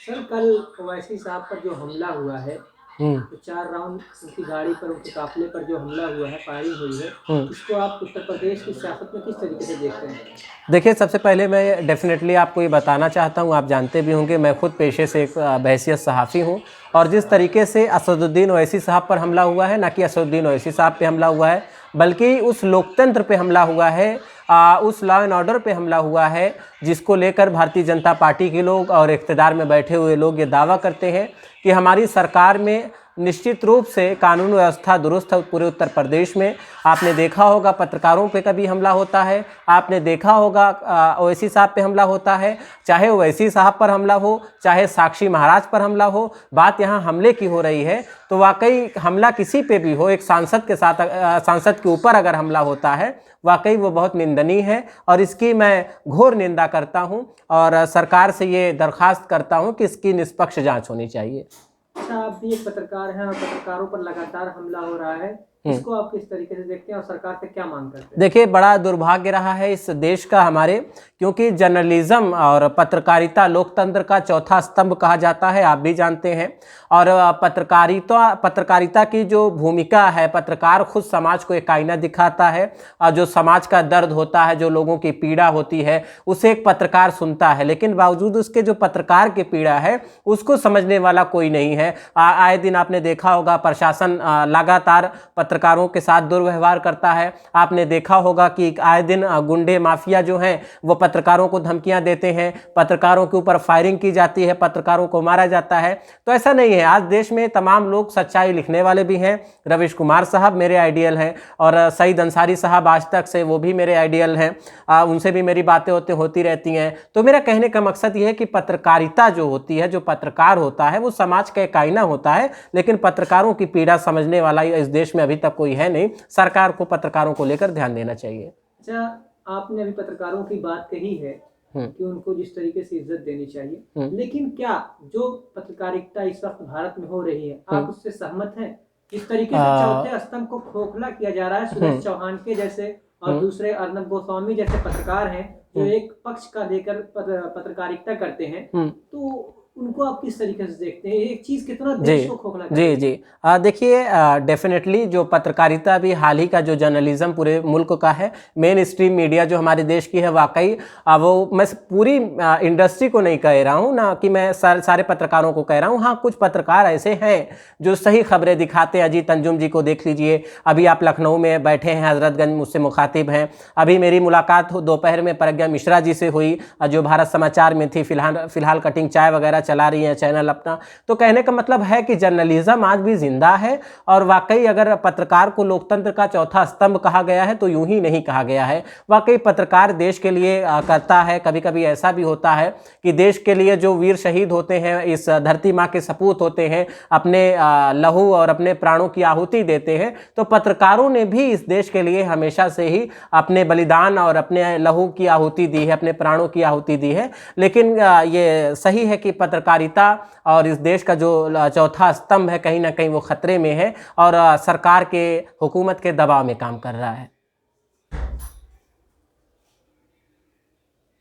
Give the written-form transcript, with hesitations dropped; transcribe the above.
Sir कल ओवैसी साहब पर जो हमला हुआ है, तो 4 राउंड उनकी गाड़ी पर, उनके काफिले पर जो हमला हुआ है, फायरिंग हुई है, इसको आप उत्तर प्रदेश की सियासत में किस तरीके से देखते हैं? देखिए, सबसे पहले मैं डेफिनेटली आपको ये बताना चाहता हूँ, आप जानते भी होंगे मैं खुद पेशे से एक बहैसियत सहाफ़ी हूँ, और जिस तरीके से असदुद्दीन ओवैसी साहब पर हमला हुआ है, ना कि असदुद्दीन ओवैसी साहब पे हमला हुआ है, बल्कि उस लोकतंत्र पे हमला हुआ है, उस लॉ एंड ऑर्डर पे हमला हुआ है, जिसको लेकर भारतीय जनता पार्टी के लोग और इक़्तिदार में बैठे हुए लोग ये दावा करते हैं कि हमारी सरकार में निश्चित रूप से कानून व्यवस्था दुरुस्त है। पूरे उत्तर प्रदेश में आपने देखा होगा पत्रकारों पे कभी हमला होता है, आपने देखा होगा ओवैसी साहब पे हमला होता है, चाहे ओवैसी साहब पर हमला हो, चाहे साक्षी महाराज पर हमला हो, बात यहाँ हमले की हो रही है। तो वाकई हमला किसी पे भी हो, एक सांसद के साथ सांसद के ऊपर अगर हमला होता है, वाकई वो बहुत निंदनीय है, और इसकी मैं घोर निंदा करता हूँ और सरकार से ये दरख्वास्त करता हूँ कि इसकी निष्पक्ष जाँच होनी चाहिए। अच्छा, आप भी एक पत्रकार हैं और पत्रकारों पर लगातार हमला हो रहा है, इसको आप किस तरीके से देखते हैं और सरकार से क्या मांग करते हैं? देखिए, बड़ा दुर्भाग्य रहा है इस देश का हमारे, क्योंकि जर्नलिज्म और पत्रकारिता लोकतंत्र का चौथा स्तंभ कहा जाता है, आप भी जानते हैं। और पत्रकारिता की जो भूमिका है, पत्रकार खुद समाज को एक आईना दिखाता है, और जो समाज का दर्द होता है, जो लोगों की पीड़ा होती है, उसे एक पत्रकार सुनता है, लेकिन बावजूद उसके जो पत्रकार की पीड़ा है उसको समझने वाला कोई नहीं है। आए दिन आपने देखा होगा प्रशासन लगातार पत्रकारों के साथ दुर्व्यवहार करता है। आपने देखा होगा कि आए दिन गुंडे माफिया जो हैं वो पत्रकारों को धमकियां देते हैं, पत्रकारों के ऊपर फायरिंग की जाती है, पत्रकारों को मारा जाता है। तो ऐसा नहीं है, आज देश में तमाम लोग सच्चाई लिखने वाले भी हैं। रवीश कुमार साहब मेरे आइडियल हैं, और सईद अंसारी साहब आज तक से वो भी मेरे आइडियल हैं, उनसे भी मेरी बातें होती रहती हैं। तो मेरा कहने का मकसद ये है कि पत्रकारिता जो होती है, जो पत्रकार होता है, वो समाज का एक आईना होता है, लेकिन पत्रकारों की पीड़ा समझने वाला इस देश में अभी तक कोई है नहीं। सरकार को पत्रकारों को लेकर ध्यान देना चाहिए। अच्छा, आपने अभी पत्रकारों की बात कही है कि उनको जिस तरीके से इज्जत देनी चाहिए, लेकिन क्या जो पत्रकारिता इस वक्त भारत में हो रही है, आप उससे सहमत हैं? जिस तरीके से चौथे स्तंभ को खोखला किया जा रहा है, सुरेश चौहान के जैसे और दूसरे अर्नब गोस्वामी जैसे पत्रकार हैं जो एक पक्ष का लेकर पत्रकारिता करते हैं, तो उनको आप किस तरीके से देखते हैं? एक चीज कितना देश को खोखला कर रही है? जी देखिए, डेफिनेटली जो पत्रकारिता भी हाल ही का जो जर्नलिज्म पूरे मुल्क का है, मेन स्ट्रीम मीडिया जो हमारे देश की है, वाकई वो मैं पूरी इंडस्ट्री को नहीं कह रहा हूँ ना, कि मैं सारे पत्रकारों को कह रहा हूँ। हाँ, कुछ पत्रकार ऐसे हैं जो सही खबरें दिखाते हैं। अजीत अंजुम जी को देख लीजिए, अभी आप लखनऊ में बैठे हैं, हजरतगंज मुझसे मुखातिब हैं। अभी मेरी मुलाकात दोपहर में प्रज्ञा मिश्रा जी से हुई, जो भारत समाचार में थी, फिलहाल कटिंग चाय वगैरह चला रही है चैनल अपना। तो कहने का मतलब है कि जर्नलिज्म आज भी जिंदा है, और वाकई अगर पत्रकार को लोकतंत्र का चौथा स्तंभ कहा गया है तो यूं ही नहीं कहा गया है। वाकई पत्रकार देश के लिए करता है। कभी कभी ऐसा भी होता है कि देश के लिए जो वीर शहीद होते हैं, इस धरती माँ के सपूत होते हैं, अपने लहू और अपने प्राणों की आहुति देते हैं, तो पत्रकारों ने भी इस देश के लिए हमेशा से ही अपने बलिदान और अपने लहू की आहुति दी है, अपने प्राणों की आहुति दी है। लेकिन ये सही है कि पत्रकारिता और इस देश का जो चौथा स्तंभ है, कहीं ना कहीं वो खतरे में है, और सरकार के हुकूमत के दबाव में काम कर रहा है।